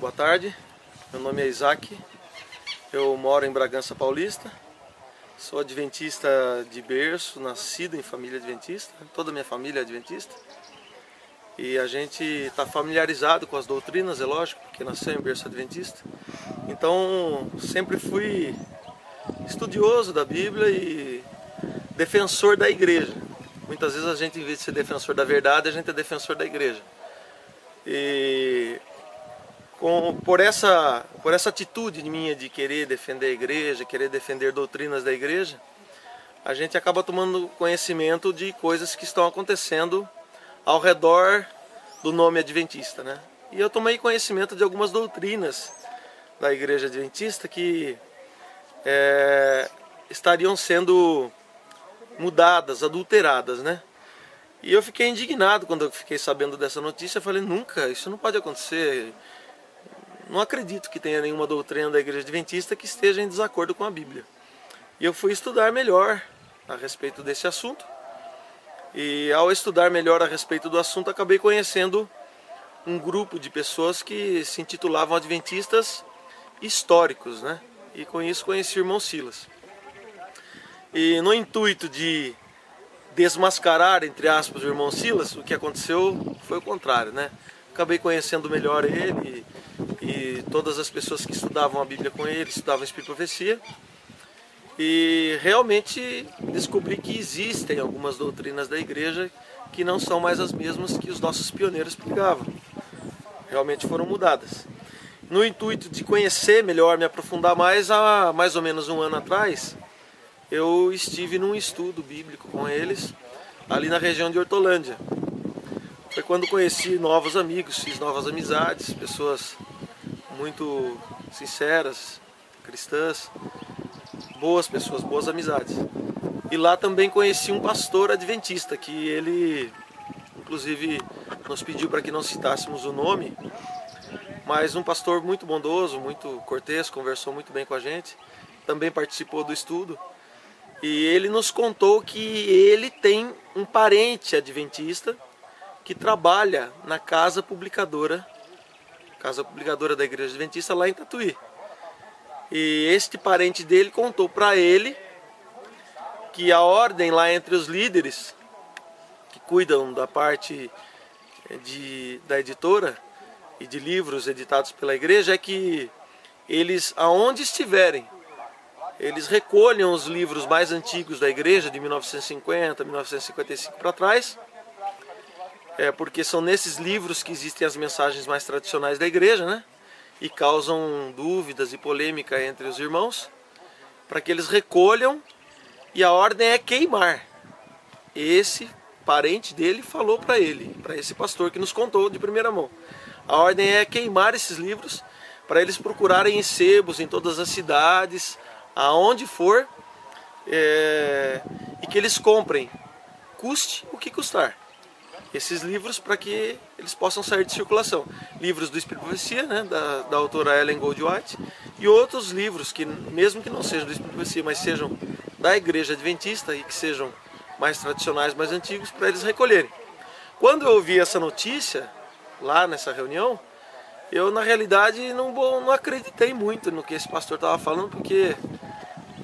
boa tarde. Meu nome é Isaac, eu moro em Bragança Paulista, sou adventista de berço, nascido em família adventista, toda a minha família é adventista. E a gente está familiarizado com as doutrinas, é lógico, porque nasceu em berço adventista. Então sempre fui estudioso da Bíblia e defensor da igreja. Muitas vezes a gente, em vez de ser defensor da verdade, a gente é defensor da igreja. E por essa atitude minha de querer defender a igreja, querer defender doutrinas da igreja, a gente acaba tomando conhecimento de coisas que estão acontecendo ao redor do nome adventista, né? E eu tomei conhecimento de algumas doutrinas da igreja adventista que estariam sendo mudadas, adulteradas, né? E eu fiquei indignado quando eu fiquei sabendo dessa notícia. Eu falei, nunca, isso não pode acontecer. Não acredito que tenha nenhuma doutrina da igreja adventista que esteja em desacordo com a Bíblia. E eu fui estudar melhor a respeito desse assunto. E ao estudar melhor a respeito do assunto, acabei conhecendo um grupo de pessoas que se intitulavam adventistas históricos, né? E com isso conheci o irmão Silas. E no intuito de desmascarar, entre aspas, o irmão Silas, o que aconteceu foi o contrário, né? Acabei conhecendo melhor ele e todas as pessoas que estudavam a Bíblia com ele, estudavam Espírito e Profecia. E realmente descobri que existem algumas doutrinas da igreja que não são mais as mesmas que os nossos pioneiros pregavam. Realmente foram mudadas. No intuito de conhecer melhor, me aprofundar mais, há mais ou menos um ano atrás, eu estive num estudo bíblico com eles, ali na região de Hortolândia. Foi quando conheci novos amigos, fiz novas amizades, pessoas muito sinceras, cristãs, boas pessoas, boas amizades. E lá também conheci um pastor adventista, que ele, inclusive, nos pediu para que não citássemos o nome, mas um pastor muito bondoso, muito cortês, conversou muito bem com a gente, também participou do estudo. E ele nos contou que ele tem um parente adventista que trabalha na casa publicadora da igreja adventista lá em Tatuí. E este parente dele contou para ele que a ordem lá entre os líderes que cuidam da parte da editora e de livros editados pela igreja é que eles, aonde estiverem, eles recolham os livros mais antigos da igreja, de 1950, 1955 para trás, porque são nesses livros que existem as mensagens mais tradicionais da igreja, né? E causam dúvidas e polêmica entre os irmãos, para que eles recolham, e a ordem é queimar. Esse parente dele falou para ele, para esse pastor que nos contou de primeira mão. A ordem é queimar esses livros, para eles procurarem em sebos, em todas as cidades, aonde for, e que eles comprem, custe o que custar, esses livros para que eles possam sair de circulação. Livros do Espírito e Profecia, né, da autora Ellen Goldwhite, e outros livros que, mesmo que não sejam do Espírito e Profecia, mas sejam da igreja adventista e que sejam mais tradicionais, mais antigos, para eles recolherem. Quando eu ouvi essa notícia, lá nessa reunião, eu na realidade não acreditei muito no que esse pastor estava falando, porque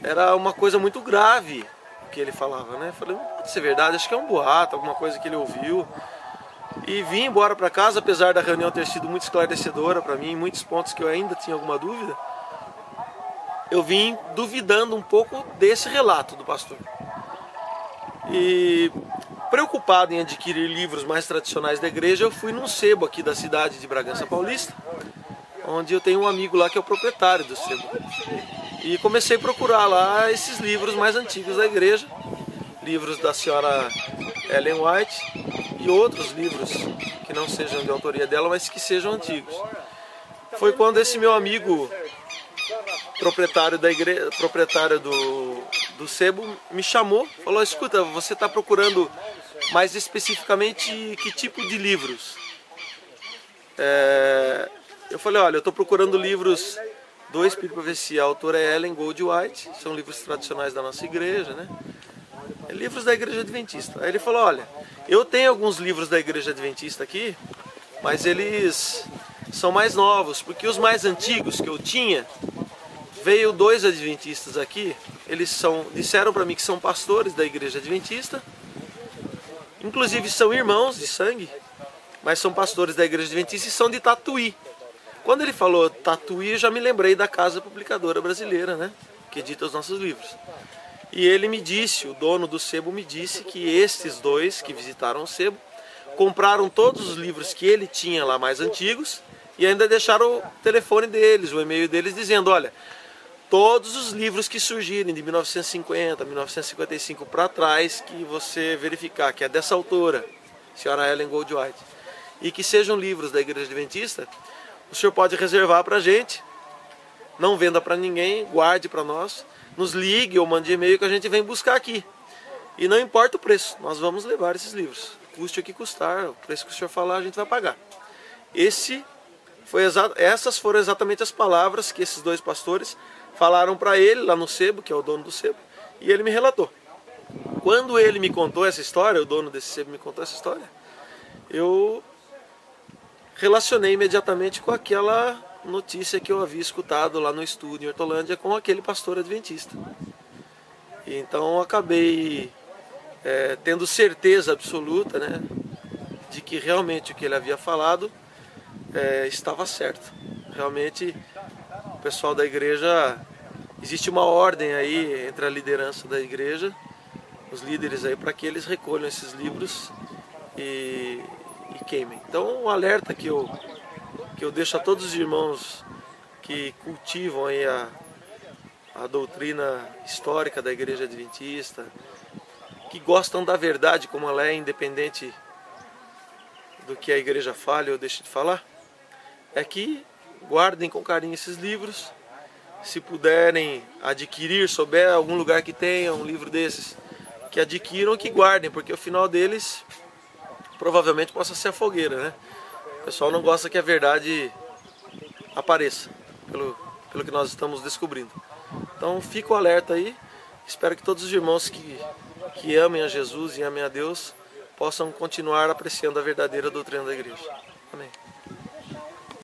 era uma coisa muito grave o que ele falava, né? Falei, não pode ser verdade, acho que é um boato, alguma coisa que ele ouviu. E vim embora para casa, apesar da reunião ter sido muito esclarecedora para mim, em muitos pontos que eu ainda tinha alguma dúvida. Eu vim duvidando um pouco desse relato do pastor. E preocupado em adquirir livros mais tradicionais da igreja, eu fui num sebo aqui da cidade de Bragança Paulista, onde eu tenho um amigo lá que é o proprietário do sebo. E comecei a procurar lá esses livros mais antigos da igreja, livros da senhora Ellen White e outros livros que não sejam de autoria dela, mas que sejam antigos. Foi quando esse meu amigo, proprietário da igreja, proprietário do sebo, me chamou, falou, escuta, você está procurando mais especificamente que tipo de livros? Eu falei, olha, eu estou procurando livros do Espírito e Profecia, a autora é Ellen Goldwhite, são livros tradicionais da nossa igreja, né? Livros da igreja adventista. Aí ele falou, olha, eu tenho alguns livros da igreja adventista aqui, mas eles são mais novos, porque os mais antigos que eu tinha, veio 2 adventistas aqui, eles disseram para mim que são pastores da igreja adventista, inclusive são irmãos de sangue, mas são pastores da igreja adventista e são de Tatuí. Quando ele falou Tatuí, eu já me lembrei da Casa Publicadora Brasileira, né, que edita os nossos livros. E ele me disse, o dono do sebo me disse que estes 2 que visitaram o sebo compraram todos os livros que ele tinha lá mais antigos e ainda deixaram o telefone deles, o e-mail deles, dizendo, olha, todos os livros que surgirem de 1950, 1955 para trás, que você verificar que é dessa autora, senhora Ellen Goldwhite, e que sejam livros da Igreja Adventista, o senhor pode reservar para a gente, não venda para ninguém, guarde para nós, nos ligue ou mande e-mail que a gente vem buscar aqui. E não importa o preço, nós vamos levar esses livros. Custe o que custar, o preço que o senhor falar a gente vai pagar. Essas foram exatamente as palavras que esses 2 pastores falaram para ele lá no sebo, que é o dono do sebo, e ele me relatou. Quando ele me contou essa história, o dono desse sebo me contou essa história, eu relacionei imediatamente com aquela notícia que eu havia escutado lá no estúdio em Hortolândia com aquele pastor adventista. E então eu acabei tendo certeza absoluta, né, de que realmente o que ele havia falado estava certo. Realmente o pessoal da igreja, existe uma ordem aí entre a liderança da igreja, os líderes aí, para que eles recolham esses livros e queimem. Então um alerta que eu deixo a todos os irmãos que cultivam aí a doutrina histórica da igreja adventista, que gostam da verdade como ela é, independente do que a igreja fale ou deixe de falar, é que guardem com carinho esses livros. Se puderem adquirir, souber algum lugar que tenha um livro desses, que adquiram e que guardem, porque o final deles provavelmente possa ser a fogueira, né? O pessoal não gosta que a verdade apareça, pelo que nós estamos descobrindo. Então fica o alerta aí, espero que todos os irmãos que amem a Jesus e amem a Deus possam continuar apreciando a verdadeira doutrina da igreja. Amém.